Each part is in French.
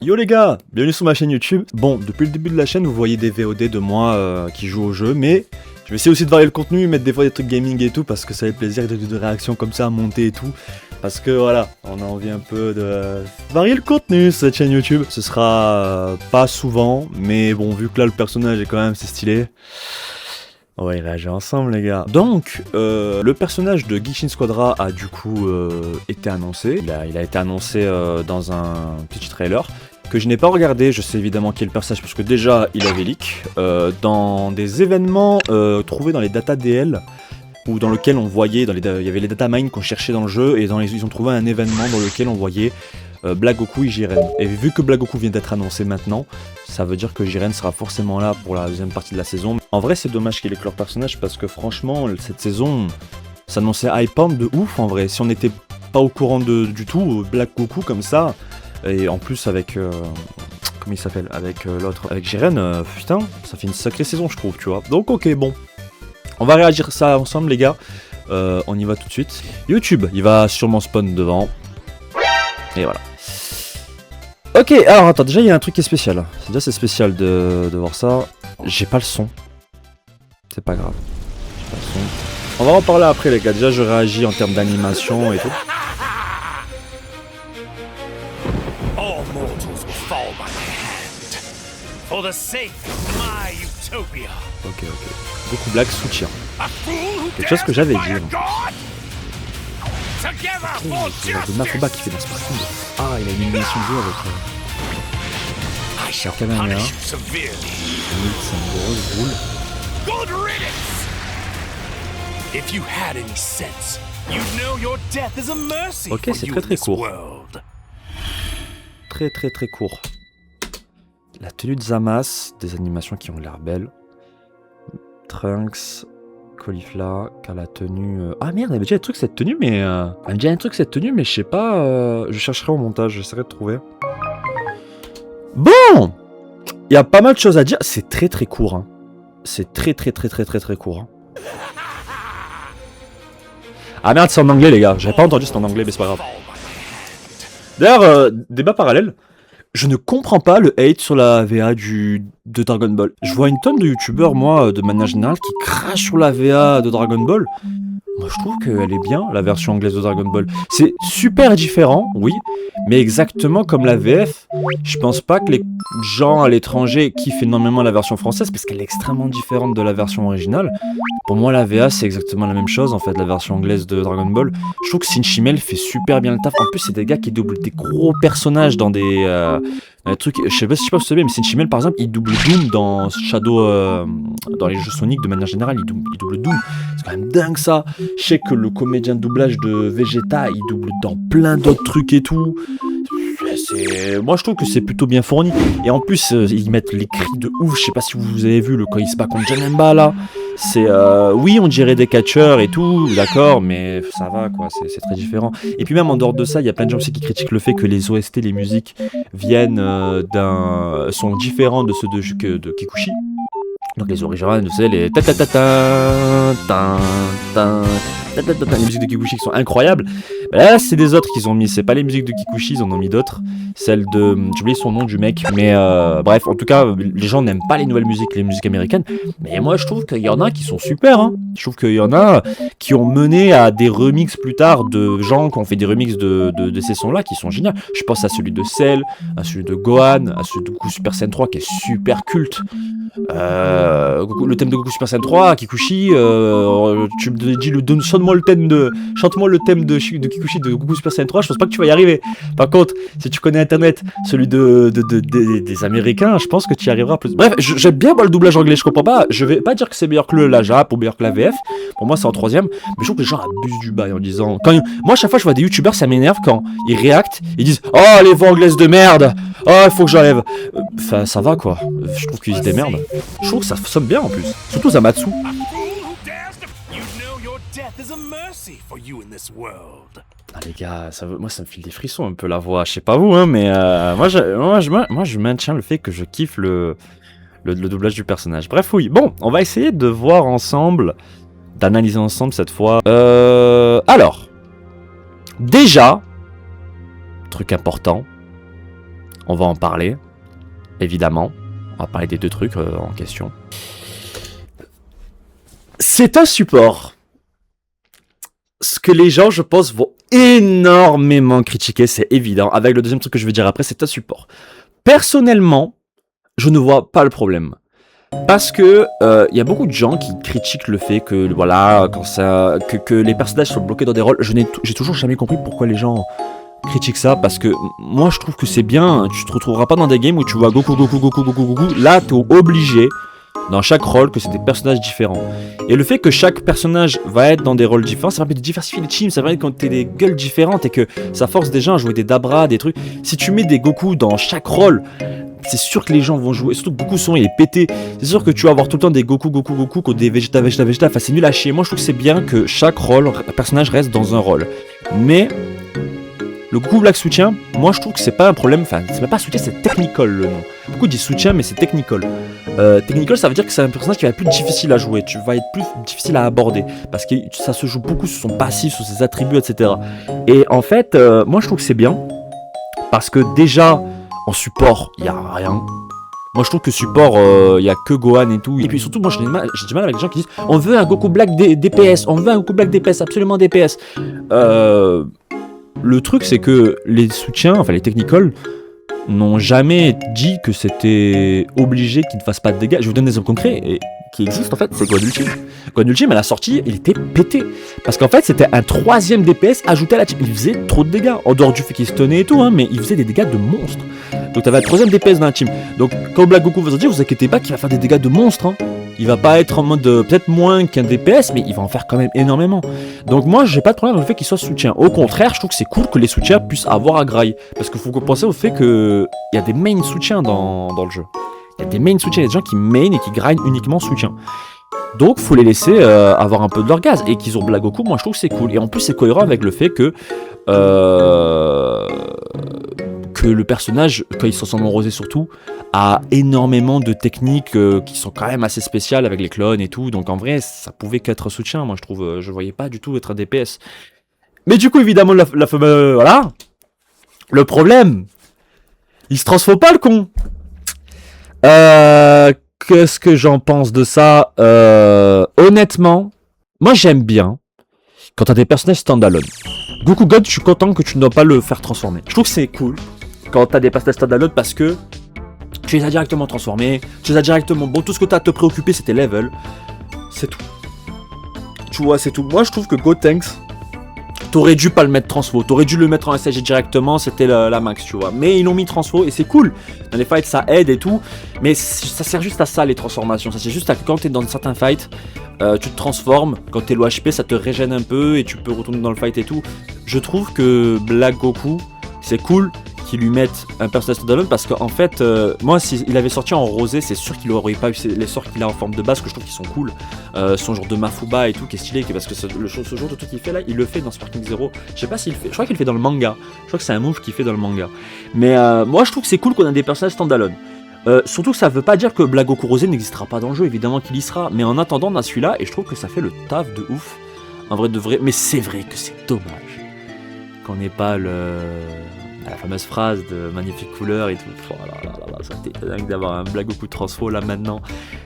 Yo les gars, bienvenue sur ma chaîne YouTube. Bon, depuis le début de la chaîne, vous voyez des VOD de moi qui joue au jeu, mais je vais essayer aussi de varier le contenu, mettre des fois des trucs gaming et tout, parce que ça fait plaisir de réactions comme ça à monter et tout. Parce que voilà, on a envie un peu de varier le contenu sur cette chaîne YouTube. Ce sera pas souvent, mais bon, vu que là le personnage est quand même assez stylé, on va y réagir ensemble les gars. Donc, le personnage de Genshin Squadra a du coup été annoncé. Il a été annoncé dans un petit trailer que je n'ai pas regardé. Je sais évidemment qui est le personnage parce que déjà il avait leak dans des événements trouvés dans les data DL, ou dans lequel on voyait, il y avait les data mines qu'on cherchait dans le jeu, et ils ont trouvé un événement dans lequel on voyait Black Goku et Jiren. Et vu que Black Goku vient d'être annoncé maintenant, ça veut dire que Jiren sera forcément là pour la deuxième partie de la saison. En vrai, c'est dommage qu'il ait que leur personnage parce que franchement, cette saison s'annonçait hypant de ouf en vrai. Si on n'était pas au courant du tout, Black Goku comme ça, et en plus avec comment il s'appelle, avec l'autre, avec Jiren, putain, ça fait une sacrée saison je trouve, tu vois. Donc ok, bon, on va réagir ça ensemble les gars. On y va tout de suite. YouTube, il va sûrement spawn devant. Et voilà. Ok, alors attends, déjà il y a un truc qui est spécial. Déjà c'est spécial de voir ça. J'ai pas le son. C'est pas grave. J'ai pas le son. On va en parler après les gars. Déjà je réagis en termes d'animation et tout. Ok. Goku Black soutien. Quelque chose que j'avais dit. De Mafuba qui fait de la profonde. Ah, il a une animation de jeu avec la caméra. C'est une grosse boule. Ok, c'est très court. Très court. La tenue de Zamasu, des animations qui ont l'air belles. Trunks, Caulifla, qui a la tenue... Ah merde, elle avait déjà un truc cette tenue, mais... je sais pas... Je chercherai au montage, j'essaierai de trouver. Bon, il y a pas mal de choses à dire. C'est très court. Hein. C'est très court. Hein. Ah merde, c'est en anglais les gars. J'avais pas entendu, c'est en anglais, mais c'est pas grave. D'ailleurs, débat parallèle. Je ne comprends pas le hate sur la VA de Dragon Ball. Je vois une tonne de youtubeurs, moi, de manière générale, qui crachent sur la VA de Dragon Ball. Moi, je trouve qu'elle est bien, la version anglaise de Dragon Ball. C'est super différent, oui, mais exactement comme la VF. Je pense pas que les gens à l'étranger kiffent énormément la version française, parce qu'elle est extrêmement différente de la version originale. Pour moi, la VA, c'est exactement la même chose, en fait, la version anglaise de Dragon Ball. Je trouve que Shinchimel fait super bien le taf. En plus, c'est des gars qui doublent des gros personnages dans des trucs... Je sais pas si vous savez, mais Shinchimel, par exemple, il double Doom dans Shadow... dans les jeux Sonic, de manière générale, il double Doom. C'est quand même dingue, ça. Je sais que le comédien de doublage de Vegeta, il double dans plein d'autres trucs et tout. Moi je trouve que c'est plutôt bien fourni. Et en plus ils mettent les cris de ouf. Je sais pas si vous avez vu quand il se bat contre Janemba là. C'est oui, on dirait des catcheurs et tout, d'accord, mais ça va quoi, c'est très différent. Et puis même en dehors de ça, il y a plein de gens aussi qui critiquent le fait que les OST, les musiques viennent sont différents de ceux de Kikuchi. Donc les originales, tu sais, les les musiques de Kikuchi qui sont incroyables. Bah là, c'est des autres qu'ils ont mis. C'est pas les musiques de Kikuchi, ils en ont mis d'autres. Celle de... J'ai oublié son nom du mec. Mais bref, en tout cas, les gens n'aiment pas les nouvelles musiques, les musiques américaines. Mais moi, je trouve qu'il y en a qui sont super. Hein. Je trouve qu'il y en a qui ont mené à des remixes plus tard de gens qui ont fait des remixes de ces sons-là qui sont géniaux. Je pense à celui de Cell, à celui de Gohan, à celui de Goku Super Saiyan 3 qui est super culte. Le thème de Goku Super Saiyan 3, Kikuchi, tu me dis chante-moi le thème de Kikuchi de Goku Super Saiyan 3, je pense pas que tu vas y arriver. Par contre, si tu connais internet, celui des Américains, je pense que tu y arriveras plus. Bref, j'aime bien moi, le doublage anglais, je comprends pas. Je vais pas dire que c'est meilleur que la Jap ou meilleur que la VF. Pour moi, c'est en troisième. Mais je trouve que les gens abusent du bail en disant. Moi, à chaque fois, je vois des youtubeurs, ça m'énerve quand ils réactent, ils disent oh les voix anglaises de merde, oh il faut que j'enlève. Enfin, ça va quoi. Je trouve qu'ils se démerdent. Je trouve que ça sonne bien en plus. Surtout Zamasu. Ah les gars, moi ça me file des frissons un peu la voix, je sais pas vous hein, mais moi je maintiens le fait que je kiffe le doublage du personnage. Bref oui, bon, on va essayer de voir ensemble, d'analyser ensemble cette fois. Alors, déjà, truc important, On va en parler, évidemment. On va parler des 2 trucs en question. C'est un support. Ce que les gens, je pense, vont énormément critiquer, c'est évident. Avec le deuxième truc que je vais dire après, c'est un support. Personnellement, je ne vois pas le problème. Parce que y a beaucoup de gens qui critiquent le fait que voilà, que les personnages soient bloqués dans des rôles. J'ai toujours jamais compris pourquoi les gens critiquent ça, parce que moi je trouve que c'est bien. Tu te retrouveras pas dans des games où tu vois Goku. Là, t'es obligé dans chaque rôle que c'est des personnages différents. Et le fait que chaque personnage va être dans des rôles différents, ça permet de diversifier les teams, ça permet quand t'es des gueules différentes et que ça force des gens à jouer des Dabra, des trucs. Si tu mets des Goku dans chaque rôle, c'est sûr que les gens vont jouer, surtout que Goku son il est pété. C'est sûr que tu vas avoir tout le temps des Goku, contre des Vegeta. Enfin, c'est nul à chier. Moi je trouve que c'est bien que chaque rôle, personnage reste dans un rôle. Mais le Goku Black soutien, moi je trouve que c'est pas un problème. Enfin, c'est même pas soutien, c'est technical le nom. Beaucoup disent soutien, mais c'est technical. Technical, ça veut dire que c'est un personnage qui va être plus difficile à jouer. Tu vas être plus difficile à aborder. Parce que ça se joue beaucoup sur son passif, sur ses attributs, etc. Et en fait, moi je trouve que c'est bien. Parce que déjà, en support, il n'y a rien. Moi je trouve que support, il n'y a que Gohan et tout. Et puis surtout, moi j'ai du mal avec les gens qui disent on veut un Goku Black DPS, on veut un Goku Black DPS, absolument DPS. Le truc c'est que les soutiens, enfin les technicals, n'ont jamais dit que c'était obligé qu'ils ne fassent pas de dégâts. Je vous donne des exemples concrets et qui existent en fait, c'est Gohan Ultime. Gohan Ultime à la sortie, il était pété. Parce qu'en fait, c'était un 3ème DPS ajouté à la team. Il faisait trop de dégâts, en dehors du fait qu'il se tenait et tout, hein, mais il faisait des dégâts de monstre. Donc t'avais un 3ème DPS dans la team. Donc quand Black Goku va sortir, vous inquiétez pas qu'il va faire des dégâts de monstre. Hein. Il va pas être en mode peut-être moins qu'un DPS, mais il va en faire quand même énormément. Donc moi, j'ai pas de problème avec le fait qu'il soit soutien. Au contraire, je trouve que c'est cool que les soutiens puissent avoir à graille. Parce qu'il faut penser au fait qu'il y a des main soutiens dans le jeu. Il y a des main soutiens, il y a des gens qui main et qui grind uniquement soutien. Donc faut les laisser avoir un peu de leur gaz. Et qu'ils ont Black Goku, moi je trouve que c'est cool. Et en plus c'est cohérent avec le fait que le personnage, quand il se transforme en rosé surtout, a énormément de techniques qui sont quand même assez spéciales avec les clones et tout. Donc en vrai, ça pouvait qu'être soutien, moi je trouve. Je voyais pas du tout être un DPS. Mais du coup, évidemment, la fameuse... Voilà. Le problème, il se transforme pas le con. Qu'est-ce que j'en pense de ça? Honnêtement, moi j'aime bien quand t'as des personnages standalone. Goku God, je suis content que tu ne dois pas le faire transformer. Je trouve que c'est cool quand t'as des personnages standalone parce que tu les as directement transformés, tu les as directement... Bon, tout ce que t'as à te préoccuper, c'est tes levels. C'est tout. Tu vois, c'est tout. Moi, je trouve que Gotenks, t'aurais dû pas le mettre transfo, t'aurais dû le mettre en SSG directement, c'était la max, tu vois. Mais ils l'ont mis transfo et c'est cool. Dans les fights, ça aide et tout. Mais ça sert juste à ça, les transformations. Ça sert juste à quand t'es dans certains fights, tu te transformes. Quand t'es low HP, ça te régène un peu et tu peux retourner dans le fight et tout. Je trouve que Black Goku, c'est cool qu'ils lui mettent un personnage standalone parce qu'en fait, moi, s'il avait sorti en rosé, c'est sûr qu'il aurait pas eu les sorts qu'il a en forme de base, que je trouve qu'ils sont cool. Son genre de Mafuba et tout, qui est stylé, parce que ce genre de truc qu'il fait là, il le fait dans Sparking Zero. Je sais pas s'il fait, je crois qu'il le fait dans le manga. Je crois que c'est un move qu'il fait dans le manga. Mais moi, je trouve que c'est cool qu'on a des personnages standalone. Surtout que ça veut pas dire que Black Goku Rosé n'existera pas dans le jeu, évidemment qu'il y sera. Mais en attendant, on a celui-là, et je trouve que ça fait le taf de ouf. En vrai de vrai. Mais c'est vrai que c'est dommage qu'on n'ait pas la fameuse phrase de magnifique couleur et tout. Oh là, ça t'est dingue d'avoir un Black Goku transfo là maintenant.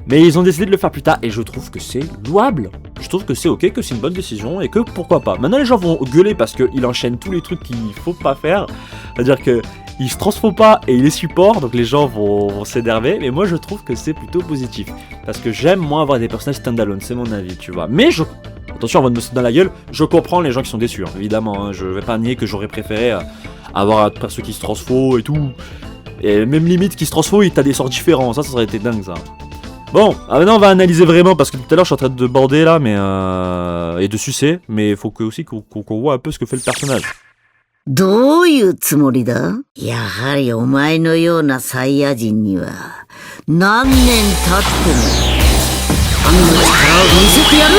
Mais ils ont décidé de le faire plus tard et je trouve que c'est louable. Je trouve que c'est ok, que c'est une bonne décision et que pourquoi pas. Maintenant les gens vont gueuler parce qu'il enchaîne tous les trucs qu'il faut pas faire. C'est-à-dire que il se transforme pas et il les supporte, donc les gens vont s'énerver. Mais moi je trouve que c'est plutôt positif. Parce que j'aime moi avoir des personnages standalone, c'est mon avis, tu vois. Mais attention avant de me sauter dans la gueule, je comprends les gens qui sont déçus, hein, évidemment. Hein, je vais pas nier que j'aurais préféré avoir un perso qui se transfo et tout. Et même limite qui se transfo, t'as des sorts différents, ça aurait été dingue ça. Bon, maintenant on va analyser vraiment parce que tout à l'heure je suis en train de border là, mais et de sucer, mais il faut aussi qu'on voit un peu ce que fait le personnage. どういうつもりだ？やはりお前のようなサイヤ人には何年経っても神の力を見せてやる。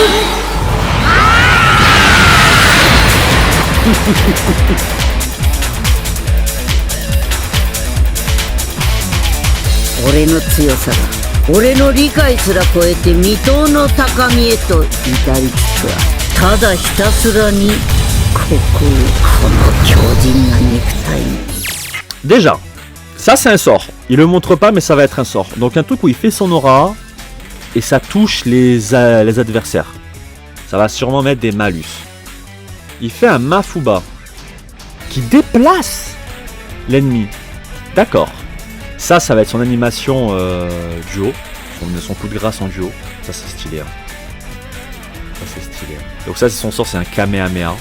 俺の強さが俺の理解すら超えて未踏の高みへと至りつつはただひたすらにこの強靭な肉体に。Déjà, Ça, c'est un sort. Il le montre pas, mais ça va être un sort. Donc, un truc où il fait son aura et ça touche les adversaires. Ça va sûrement mettre des malus. Il fait un Mafuba qui déplace l'ennemi. D'accord. Ça va être son animation duo. Son coup de grâce en duo. Ça, c'est stylé. Hein. Ça, c'est stylé. Donc, ça, c'est son sort, c'est un Kamehameha.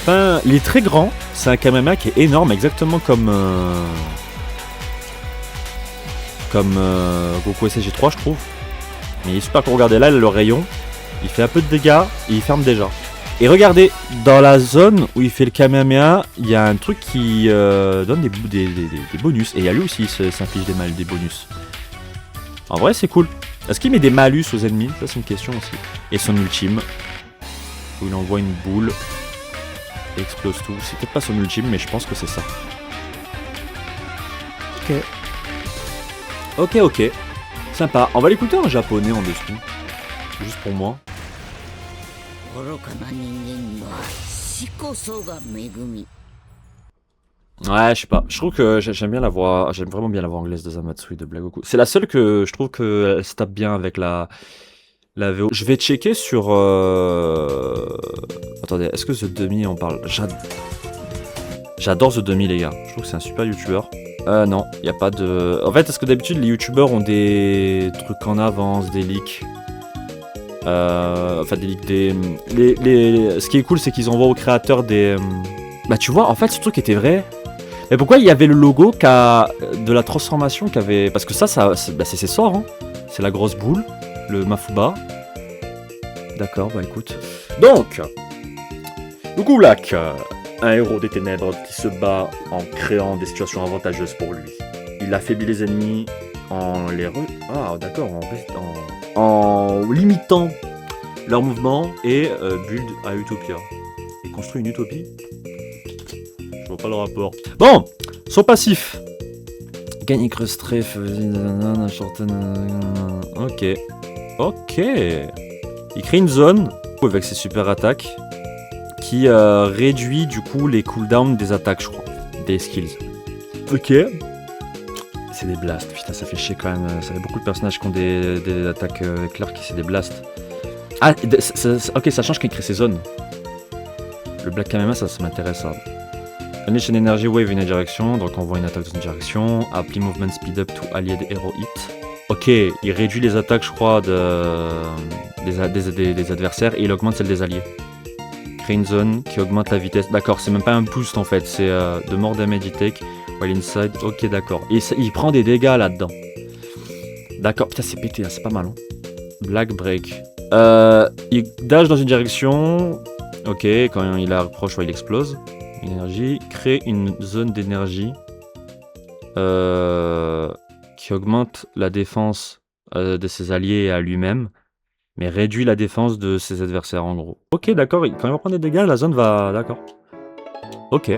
Enfin, il est très grand. C'est un Kamehameha qui est énorme, exactement comme Goku SSG3, je trouve. Mais il est super cool. Regardez là, le rayon. Il fait un peu de dégâts et il ferme déjà. Et regardez, dans la zone où il fait le Kamehameha, il y a un truc qui donne des bonus. Et à lui aussi, il s'inflige des bonus. En vrai, c'est cool. Est-ce qu'il met des malus aux ennemis? Ça, c'est une question aussi. Et son ultime, où il envoie une boule et explose tout. C'est peut-être pas son ultime, mais je pense que c'est ça. Ok. Sympa. On va l'écouter en japonais en dessous. Juste pour moi. Ouais, je sais pas. Je trouve que j'aime bien la voix. J'aime vraiment bien la voix anglaise de Zamatsui de Black Goku. C'est la seule que je trouve qu'elle se tape bien avec la VO. Je vais checker sur. Attendez, est-ce que The Demi en parle? J'adore The Demi, les gars. Je trouve que c'est un super youtubeur. Non, y a pas de. En fait, est-ce que d'habitude les youtubeurs ont des trucs en avance, des leaks? Enfin, des leaks, ce qui est cool, c'est qu'ils envoient aux créateurs des. Bah, tu vois, en fait, ce truc était vrai. Mais pourquoi il y avait le logo de la transformation qu'avait. Parce que ça c'est ses sorts, hein. C'est la grosse boule, le Mafuba. D'accord, bah écoute. Donc, Goku Black, un héros des ténèbres qui se bat en créant des situations avantageuses pour lui. Il affaiblit les ennemis en les Ah, d'accord, en limitant leurs mouvements et build à Utopia. Il construit une utopie? Je vois pas le rapport. Bon, son passif. Gagne Crust Strafe. Ok. Il crée une zone avec ses super attaques qui réduit du coup les cooldowns des attaques, je crois. Des skills. Ok. C'est des blasts. Putain, ça fait chier quand même. Ça fait beaucoup de personnages qui ont des attaques éclairs qui c'est des blasts. Ah, ok, ça change quand il crée ses zones. Le Black Kamehameha, ça m'intéresse ça. Unleash an energy wave in a direction, donc on voit une attaque dans une direction. Apply movement speed up to allied hero hit. Ok, il réduit les attaques, je crois, des adversaires et il augmente celle des alliés. Crée une zone qui augmente la vitesse. D'accord, c'est même pas un boost en fait, c'est de more damage take while inside. Ok, d'accord. Et il prend des dégâts là-dedans. D'accord, putain, c'est pété, hein, c'est pas mal. Hein. Black break. Il dash dans une direction. Ok, quand il approche, il explose. Énergie, crée une zone d'énergie qui augmente la défense de ses alliés et à lui-même, mais réduit la défense de ses adversaires en gros. Ok, d'accord, quand il va prendre des dégâts, la zone va... D'accord. Ok.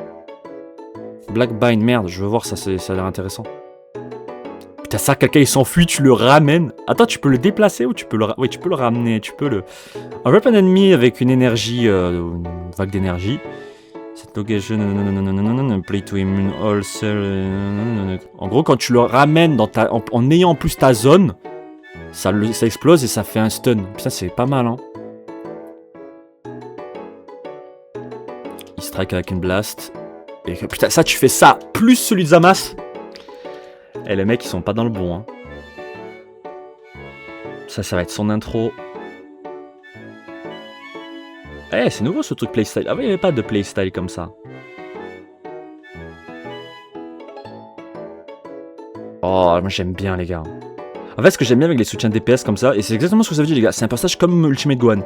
Black Bind, merde, je veux voir ça, ça a l'air intéressant. Putain, ça, quelqu'un il s'enfuit, tu le ramènes. Attends, tu peux le déplacer ou tu peux le... Oui, tu peux le ramener, tu peux le... Un rep un ennemi avec une énergie, une vague d'énergie. Cette location, play to immune all cell. En gros, quand tu le ramènes en ayant en plus ta zone, ça explose et ça fait un stun. Putain, c'est pas mal, hein. Il strike avec une blast. Et putain, ça, tu fais ça plus celui de Zamasu. Et les mecs, ils sont pas dans le bon, hein. Ça va être son intro. Eh, c'est nouveau ce truc playstyle. Ah oui, il n'y avait pas de playstyle comme ça. Oh, moi j'aime bien les gars. En fait, ce que j'aime bien avec les soutiens DPS comme ça, et c'est exactement ce que ça veut dire les gars, c'est un personnage comme Ultimate Gohan.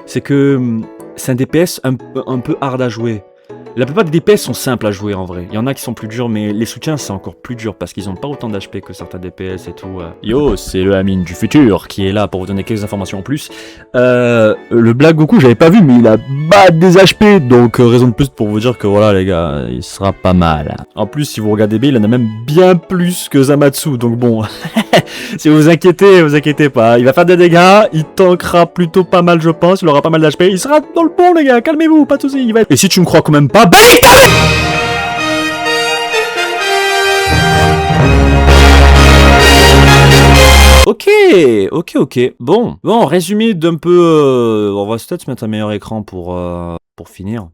C'est que c'est un DPS un peu hard à jouer. La plupart des DPS sont simples à jouer en vrai. Il y en a qui sont plus durs, mais les soutiens c'est encore plus dur parce qu'ils ont pas autant d'HP que certains DPS et tout. Yo, c'est le Amine du futur qui est là pour vous donner quelques informations en plus. Le Black Goku, j'avais pas vu, mais il a des HP, donc raison de plus pour vous dire que voilà les gars, il sera pas mal. En plus, si vous regardez bien, il en a même bien plus que Zamasu, donc bon, si vous inquiétez pas. Il va faire des dégâts, il tankera plutôt pas mal, je pense, il aura pas mal d'HP, il sera dans le pont les gars, calmez-vous, pas de soucis, il va être... Et si tu me crois quand même pas, ok. Bon, résumé d'un peu... on va peut-être se mettre un meilleur écran pour finir.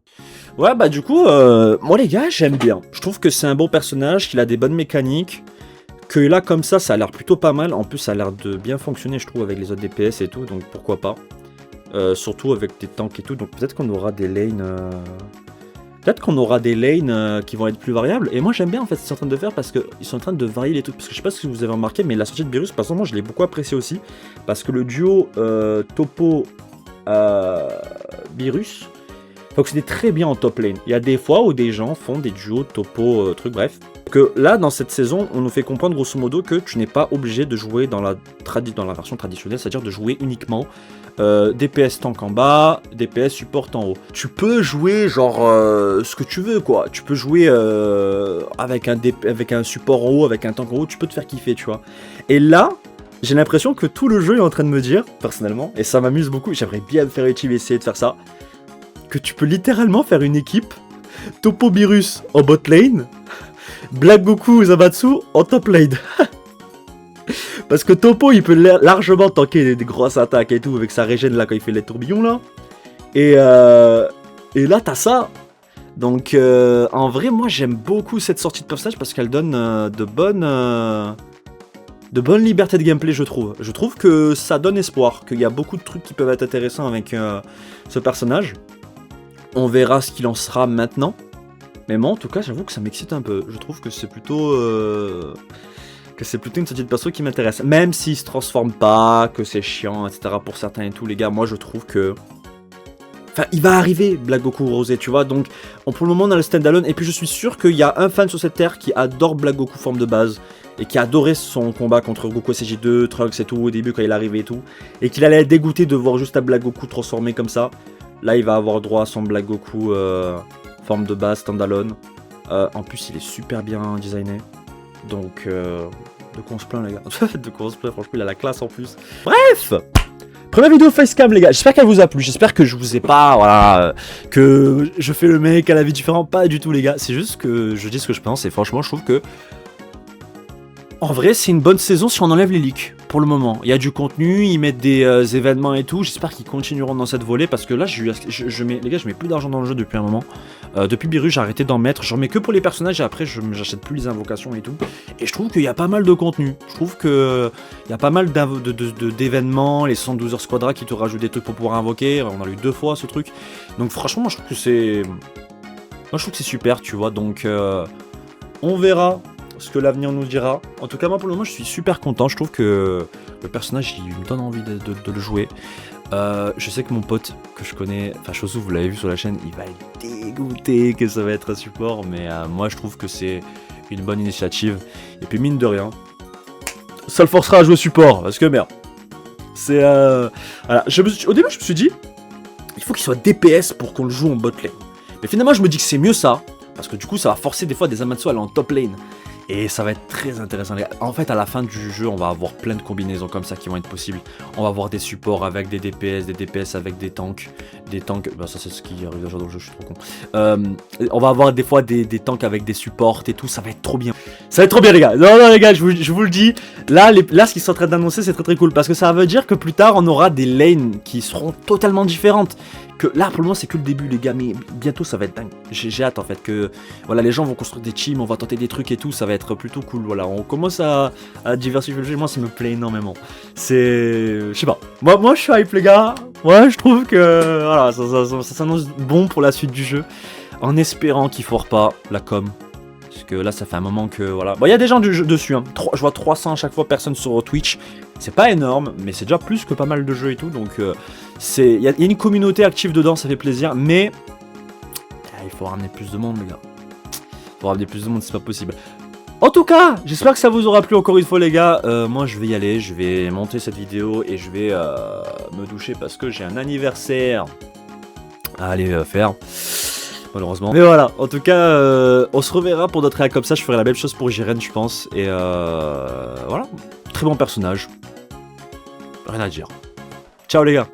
Ouais, bah du coup, moi les gars, j'aime bien. Je trouve que c'est un bon personnage, qu'il a des bonnes mécaniques. Que là, comme ça a l'air plutôt pas mal. En plus, ça a l'air de bien fonctionner, je trouve, avec les autres DPS et tout, donc pourquoi pas. Surtout avec des tanks et tout, donc peut-être qu'on aura des lanes... qui vont être plus variables. Et moi j'aime bien en fait ce qu'ils sont en train de faire parce qu'ils sont en train de varier les trucs. Parce que je sais pas si vous avez remarqué, mais la sortie de Beerus, personnellement, je l'ai beaucoup apprécié aussi. Parce que le duo Topo Beerus fonctionnait très bien en top lane. Il y a des fois où des gens font des duos Topo bref. Que là, dans cette saison, on nous fait comprendre grosso modo que tu n'es pas obligé de jouer dans la version traditionnelle, c'est-à-dire de jouer uniquement DPS tank en bas, DPS support en haut. Tu peux jouer genre ce que tu veux quoi. Tu peux jouer avec un support en haut, avec un tank en haut, tu peux te faire kiffer, tu vois. Et là, j'ai l'impression que tout le jeu est en train de me dire, personnellement, et ça m'amuse beaucoup, j'aimerais bien faire essayer de faire ça, que tu peux littéralement faire une équipe Topo Beerus en bot lane, Black Goku Zamatsu en top lane. Parce que Topo, il peut largement tanker des grosses attaques et tout, avec sa régène là quand il fait les tourbillons là. Et là, t'as ça. Donc, en vrai, moi j'aime beaucoup cette sortie de personnage parce qu'elle donne de bonnes libertés de gameplay, je trouve. Je trouve que ça donne espoir, qu'il y a beaucoup de trucs qui peuvent être intéressants avec ce personnage. On verra ce qu'il en sera maintenant. Mais moi, en tout cas, j'avoue que ça m'excite un peu. Je trouve que c'est plutôt une sortie de perso qui m'intéresse. Même s'il se transforme pas, que c'est chiant, etc. pour certains et tout, les gars, moi je trouve que... Enfin, il va arriver, Black Goku Rosé, tu vois, donc pour le moment on a le standalone, et puis je suis sûr qu'il y a un fan sur cette terre qui adore Black Goku forme de base, et qui a adoré son combat contre Goku SG2, Trunks et tout, au début quand il est arrivé et tout, et qu'il allait être dégoûté de voir juste un Black Goku transformé comme ça. Là il va avoir droit à son Black Goku forme de base, standalone. En plus il est super bien designé, donc... de quoi on se plaint les gars. De quoi on se plaint, franchement il a la classe en plus. Bref, première vidéo facecam les gars, j'espère qu'elle vous a plu, j'espère que je vous ai pas, voilà, que je fais le mec à la vie différente, pas du tout les gars, c'est juste que je dis ce que je pense et franchement je trouve que en vrai c'est une bonne saison si on enlève les leaks, pour le moment. Il y a du contenu, ils mettent des événements et tout, j'espère qu'ils continueront dans cette volée parce que là je mets plus d'argent dans le jeu depuis un moment. Depuis Beerus j'ai arrêté d'en mettre, j'en mets que pour les personnages et après j'achète plus les invocations et tout. Et je trouve qu'il y a pas mal de contenu, je trouve qu'il y a pas mal d'événements, les 112 heures Squadra qui te rajoutent des trucs pour pouvoir invoquer, on a eu 2 fois ce truc. Donc franchement moi je trouve que c'est super tu vois, donc on verra ce que l'avenir nous dira. En tout cas moi pour le moment je suis super content, je trouve que le personnage il me donne envie de le jouer. Je sais que mon pote que je connais, enfin Chosu, vous l'avez vu sur la chaîne, il va être dégoûté que ça va être un support, mais moi je trouve que c'est une bonne initiative. Et puis mine de rien, ça le forcera à jouer support, parce que merde. C'est voilà. Au début je me suis dit, il faut qu'il soit DPS pour qu'on le joue en bot lane. Mais finalement je me dis que c'est mieux ça, parce que du coup ça va forcer des fois des Amatsu à aller en top lane. Et ça va être très intéressant les gars. En fait à la fin du jeu on va avoir plein de combinaisons comme ça qui vont être possibles. On va avoir des supports avec des DPS avec des tanks. Bah ça c'est ce qui arrive déjà dans le jeu, je suis trop con. On va avoir des fois des tanks avec des supports et tout, ça va être trop bien. Ça va être trop bien les gars. Non les gars, je vous le dis. Là ce qu'ils sont en train d'annoncer c'est très cool. Parce que ça veut dire que plus tard on aura des lanes qui seront totalement différentes. Que là pour le moment c'est que le début les gars, mais bientôt ça va être dingue. J'ai hâte en fait que voilà, les gens vont construire des teams, on va tenter des trucs et tout, ça va être plutôt cool. Voilà, on commence à diversifier le jeu, moi ça me plaît énormément. Je sais pas, moi je suis hype les gars. Ouais, je trouve que voilà, ça s'annonce bon pour la suite du jeu, en espérant qu'ils foirent pas la com. Parce que là ça fait un moment que voilà. Bon il y a des gens dessus hein. Je vois 300 à chaque fois personnes sur Twitch. C'est pas énorme, mais c'est déjà plus que pas mal de jeux et tout, donc il y a une communauté active dedans, ça fait plaisir, mais il faut ramener plus de monde les gars. Il faut ramener plus de monde, c'est pas possible. En tout cas, j'espère que ça vous aura plu encore une fois les gars. Moi je vais y aller, je vais monter cette vidéo et je vais me doucher parce que j'ai un anniversaire à aller faire. Malheureusement. Mais voilà, en tout cas, on se reverra pour d'autres réacts comme ça. Je ferai la même chose pour Jiren, je pense. Et voilà, très bon personnage. Rien à dire. Ciao les gars.